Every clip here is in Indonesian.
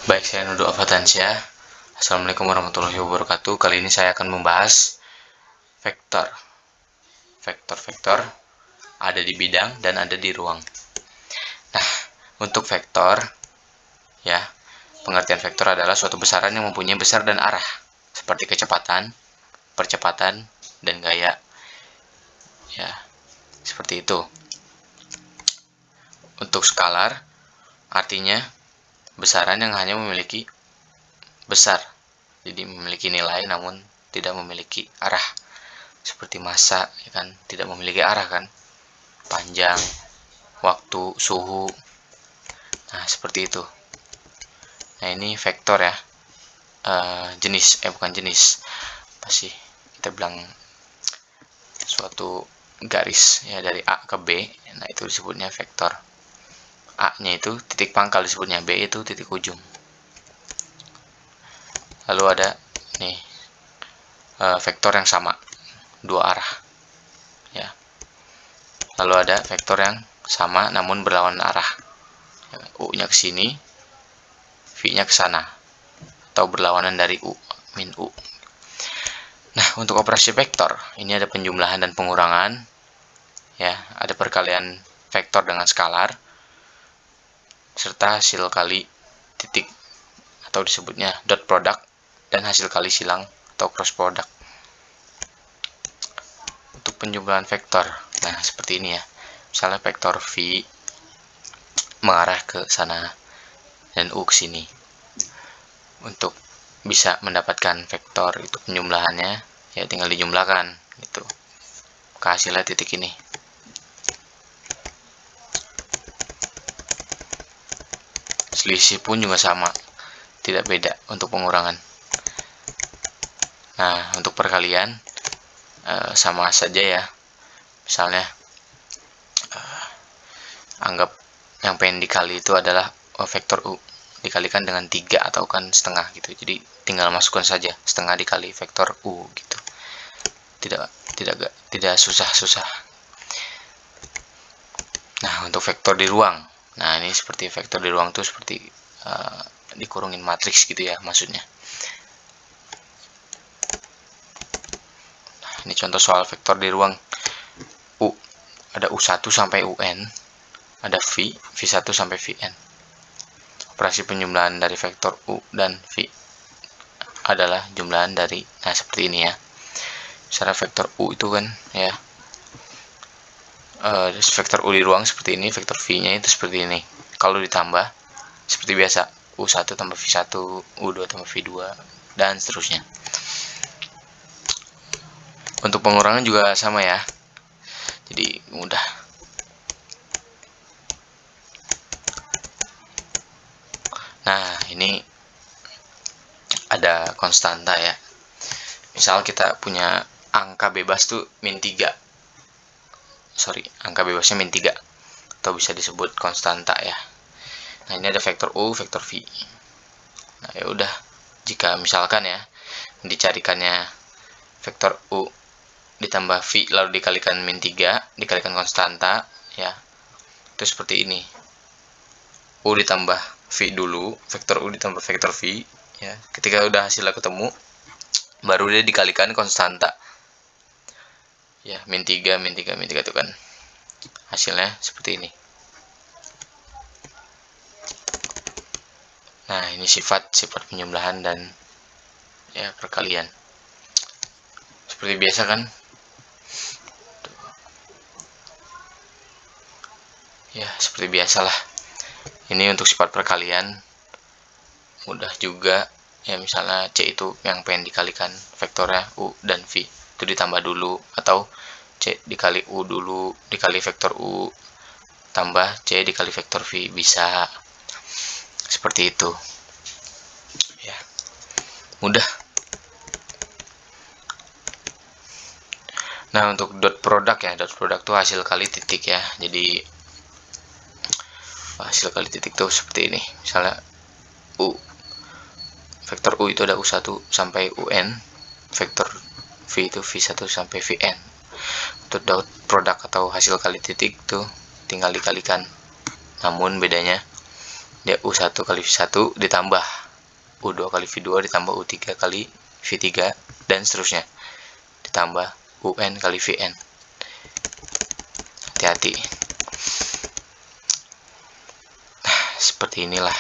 Baik, saya Nudu Afatansyah. Assalamualaikum warahmatullahi wabarakatuh. Kali ini saya akan membahas vektor. Vektor-vektor ada di bidang dan ada di ruang. Nah, untuk vektor, ya, pengertian vektor adalah suatu besaran yang mempunyai besar dan arah, seperti kecepatan, percepatan, dan gaya. Ya, seperti itu. Untuk skalar, artinya besaran yang hanya memiliki besar, jadi memiliki nilai namun tidak memiliki arah, seperti massa, ya kan, tidak memiliki arah kan, panjang, waktu, suhu. Nah, seperti itu. Nah, ini vektor ya, bukan jenis, apa sih kita bilang, suatu garis ya dari A ke B. Nah, itu disebutnya vektor. A nya itu titik pangkal disebutnya, B itu titik ujung. Lalu ada nih vektor yang sama dua arah, ya. Lalu ada vektor yang sama namun berlawanan arah, U nya ke sini, V nya ke sana, atau berlawanan dari U, min U. Nah, untuk operasi vektor ini ada penjumlahan dan pengurangan, ya, ada perkalian vektor dengan skalar, serta hasil kali titik atau disebutnya dot product, dan hasil kali silang atau cross product. Untuk penjumlahan vektor, nah seperti ini ya, misalnya vektor V mengarah ke sana dan U ke sini. Untuk bisa mendapatkan vektor itu penjumlahannya, ya tinggal dijumlahkan gitu, maka hasilnya titik ini. Selisih pun juga sama, tidak beda untuk pengurangan. Nah, untuk perkalian sama saja ya, misalnya anggap yang pengen dikali itu adalah vektor U dikalikan dengan 3 atau kan setengah gitu, jadi tinggal masukkan saja setengah dikali vektor U gitu, tidak susah-susah. Nah, untuk vektor di ruang, nah ini seperti vektor di ruang tuh seperti dikurungin matriks gitu ya maksudnya. Nah, ini contoh soal vektor di ruang. U ada U1 sampai UN, ada V1 sampai Vn. Operasi penjumlahan dari vektor U dan V adalah jumlahan dari, nah seperti ini ya. Misalnya vektor U itu kan ya, vektor U di ruang seperti ini, vektor V nya itu seperti ini. Kalau ditambah seperti biasa, U1 tambah V1, U2 tambah V2, dan seterusnya. Untuk pengurangan juga sama ya, jadi mudah. Nah, ini ada konstanta ya. Misal kita punya angka bebas tuh min 3. Angka bebasnya min 3, atau bisa disebut konstanta ya. Nah, ini ada vektor U, vektor V. Nah, ya udah, jika misalkan ya dicarikannya vektor U ditambah V lalu dikalikan min 3 dikalikan konstanta ya, itu seperti ini. U ditambah V dulu, vektor U ditambah vektor V ya. Ketika udah hasilnya ketemu, baru dia dikalikan konstanta ya, min 3 itu kan hasilnya seperti ini. Nah, ini sifat penjumlahan dan ya perkalian seperti biasa kan ya, seperti biasalah. Ini untuk sifat perkalian mudah juga ya, misalnya C itu yang pengen dikalikan vektornya U dan V itu ditambah dulu, atau C dikali U dulu dikali vektor U tambah C dikali vektor V, bisa seperti itu ya, mudah. Nah, untuk dot product ya, dot product itu hasil kali titik ya, jadi hasil kali titik tuh seperti ini. Misalnya U, vektor U itu ada U1 sampai UN, vektor V itu V1 sampai Vn. Untuk dot product atau hasil kali titik tuh tinggal dikalikan, namun bedanya dia U1 kali V1 ditambah U2 kali V2 ditambah U3 kali V3 dan seterusnya, ditambah UN kali Vn. Hati-hati. Nah, seperti inilah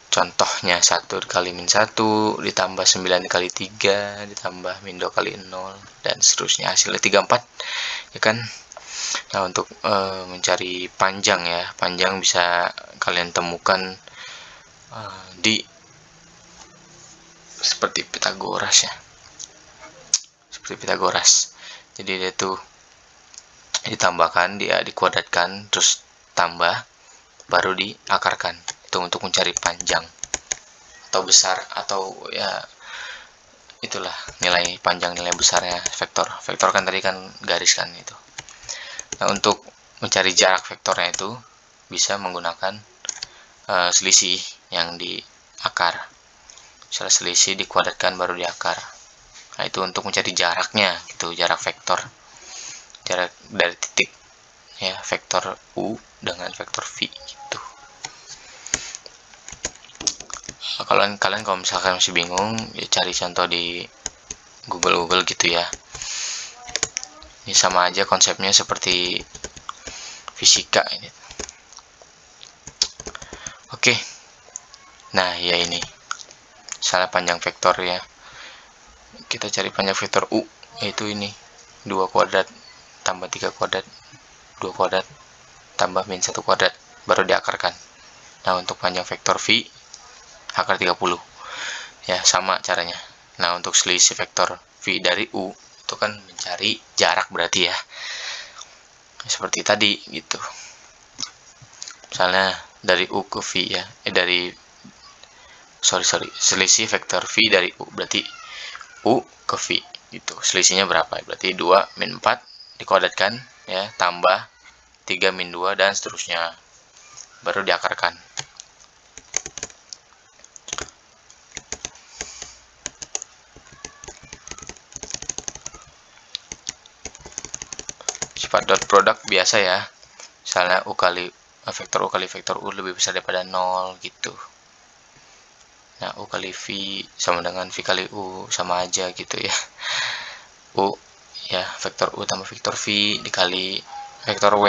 contohnya. 1 kali min 1 ditambah 9 kali 3 ditambah min 2 kali 0 dan seterusnya, hasilnya 34 ya kan. Nah, untuk mencari panjang ya, panjang bisa kalian temukan di seperti Pitagoras ya, seperti Pitagoras. Jadi dia tuh ditambahkan, dia dikuadratkan, terus tambah, baru diakarkan. Itu untuk mencari panjang atau besar, atau ya itulah nilai panjang, nilai besarnya vektor. Vektor kan tadi kan garis kan itu. Nah, untuk mencari jarak vektornya itu bisa menggunakan selisih yang di akar. Misalnya selisih dikuadratkan baru diakar. Nah, itu untuk mencari jaraknya gitu, jarak vektor, jarak dari titik ya vektor U dengan vektor V gitu. Kalian kalau misalkan masih bingung ya cari contoh di Google gitu ya. Ini sama aja konsepnya seperti fisika ini. Oke. Nah, ya ini. Misalnya panjang vektor ya. Kita cari panjang vektor U, yaitu ini. 2 kuadrat tambah 3 kuadrat, 2 kuadrat tambah min 1 kuadrat, baru diakarkan. Nah, untuk panjang vektor V, akar 30. Ya, sama caranya. Nah, untuk selisih vektor V dari U, itu kan mencari jarak berarti ya. Seperti tadi gitu. Misalnya dari U ke V ya, selisih vektor V dari U, berarti U ke V gitu. Selisihnya berapa? Berarti 2 min 4 dikuadratkan ya, tambah 3 min 2 dan seterusnya, baru diakarkan. Sifat dot product biasa ya, misalnya U kali vektor U kali vektor U lebih besar daripada 0 gitu. Nah, U kali V sama dengan V kali U, sama aja gitu ya. U ya, vektor U tambah vektor V dikali vektor W,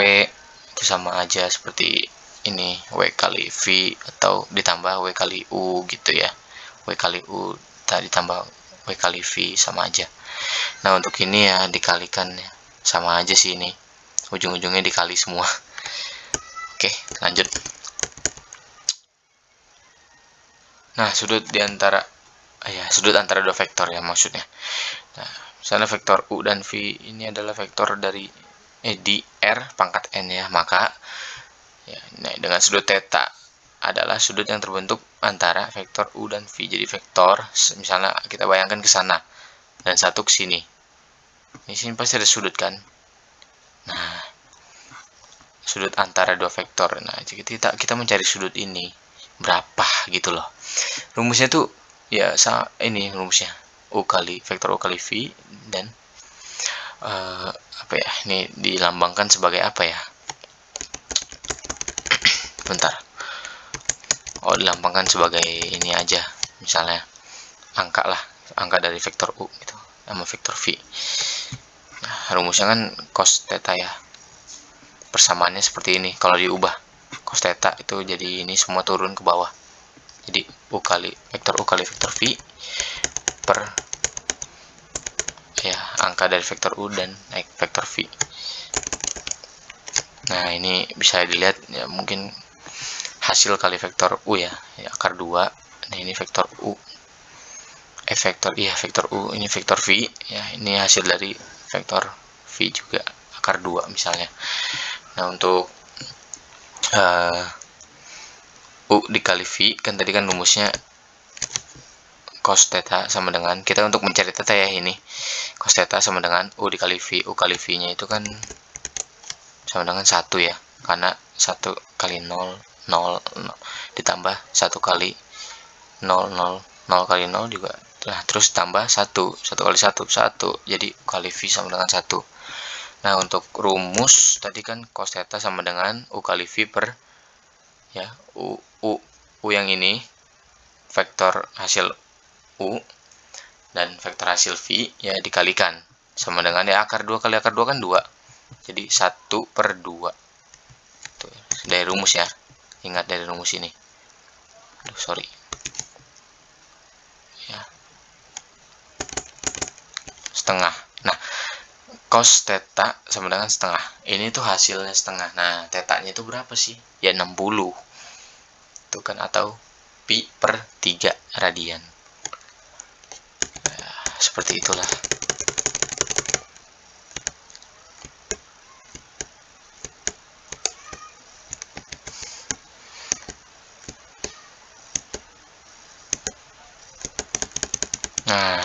itu sama aja seperti ini, W kali V, atau ditambah W kali U gitu ya. W kali U ditambah W kali V, sama aja. Nah, untuk ini ya dikalikan ya, sama aja sih, ini ujung-ujungnya dikali semua. Oke, lanjut. Nah, sudut antara dua vektor ya maksudnya. Nah, misalnya vektor U dan V ini adalah vektor dari di R pangkat N ya, maka ya, nah, dengan sudut theta adalah sudut yang terbentuk antara vektor U dan V. Jadi vektor, misalnya kita bayangkan ke sana dan satu ke sini. Di sini pasti ada sudut kan. Nah, sudut antara dua vektor. Nah, kita mencari sudut ini berapa gitu loh. Rumusnya tuh ya ini rumusnya U kali vektor U kali V, dan apa ya, ini dilambangkan sebagai apa ya, bentar, dilambangkan sebagai ini aja, misalnya angka lah, angka dari vektor U gitu sama vektor V. Nah, rumusnya kan cos theta ya, persamaannya seperti ini. Kalau diubah cos theta itu jadi ini semua turun ke bawah, jadi U kali vektor V per ya angka dari vektor U dan naik vektor V. Nah, ini bisa dilihat ya, mungkin hasil kali vektor U ya, akar 2. Nah, ini vektor U, vektor U, ini vektor V ya, ini hasil dari vektor V juga, akar 2 misalnya. Nah, untuk U dikali V kan tadi kan rumusnya cos theta sama dengan, kita untuk mencari theta ya, ini cos theta sama dengan U dikali V. U kali V nya itu kan sama dengan 1 ya, karena 1 kali 0 0 ditambah 1 kali 0 0 0 kali 0 juga, nah terus tambah 1 kali 1 1, jadi U kali V sama dengan 1. Nah, untuk rumus tadi kan cos theta sama dengan U kali V per ya U U yang ini vektor hasil U dan vektor hasil V ya dikalikan sama dengan ya akar 2 kali akar 2 kan 2. Jadi 1/2. Tuh, dari rumus ya. Ingat dari rumus ini. Aduh, sorry. Ya. Setengah. Nah, cos theta sama dengan setengah. Ini tuh hasilnya setengah. Nah, tetanya itu berapa sih? Ya 60. Itu kan atau pi/3 radian. Ya, seperti itulah. Nah,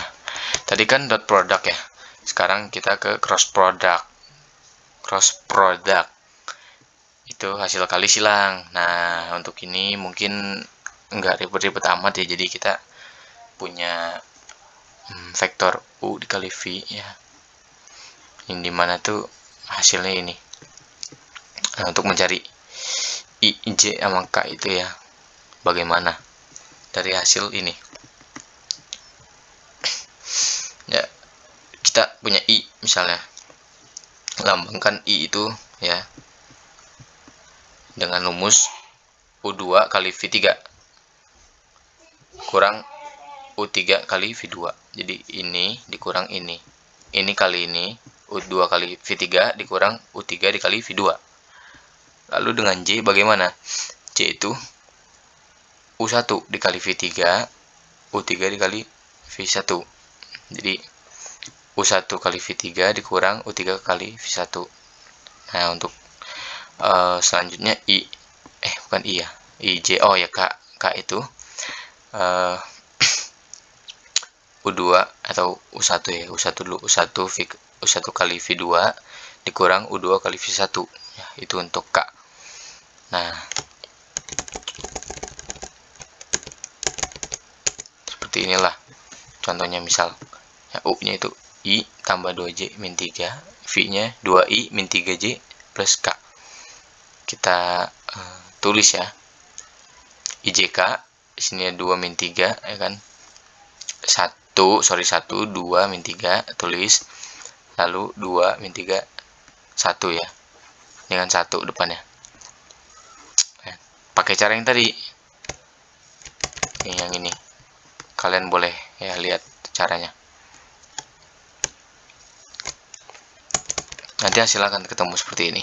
tadi kan dot product ya. Sekarang kita ke cross product. Cross product itu hasil kali silang. Nah, untuk ini mungkin nggak ribet-ribet amat ya. Jadi kita punya vektor U dikali V ya. Yang dimana tuh hasilnya ini. Nah, untuk mencari I, J sama K itu ya, bagaimana dari hasil ini? Ya, kita punya I misalnya. Lambangkan I itu ya dengan rumus U2 kali V3 kurang U3 kali V2. Jadi ini dikurang ini. Ini kali ini U2 kali V3 dikurang U3 dikali V2. Lalu dengan J bagaimana? J itu U1 dikali V3, U3 dikali V1. Jadi U1 kali V3 dikurang U3 kali V1. Nah, untuk selanjutnya bukan I ya. IJ, oh ya K. K itu U2 atau U1 ya. U1 dulu. U1 kali V2 dikurang U2 kali V1. Ya, itu untuk K. Nah, seperti inilah contohnya. Misal ya, U-nya itu I tambah 2J min 3, V-nya 2I min 3J plus K. Kita tulis ya. IJK di sini 2 min 3 ya kan. 1 2 min 3 tulis. Lalu 2 min 3 1 ya. Dengan 1 depannya. Pakai cara yang tadi. Yang ini. Kalian boleh ya lihat caranya. Nanti hasil akan ketemu seperti ini.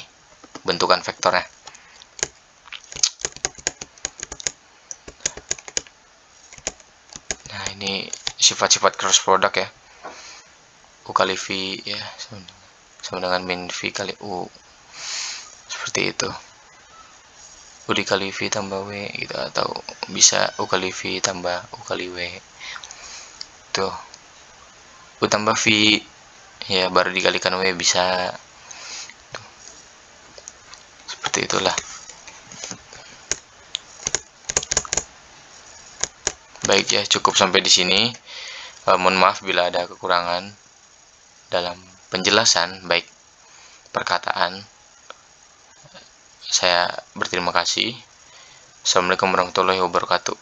Bentukan vektornya. Nah, ini sifat-sifat cross product ya. U kali V ya sama dengan min V kali U. Seperti itu. U dikali V tambah W gitu, atau bisa U kali V tambah U kali W. Tuh. U tambah V ya baru dikalikan W bisa. Tuh. Seperti itulah. Baik ya, cukup sampai di sini. Mohon maaf bila ada kekurangan dalam penjelasan baik perkataan. Saya berterima kasih. Assalamualaikum warahmatullahi wabarakatuh.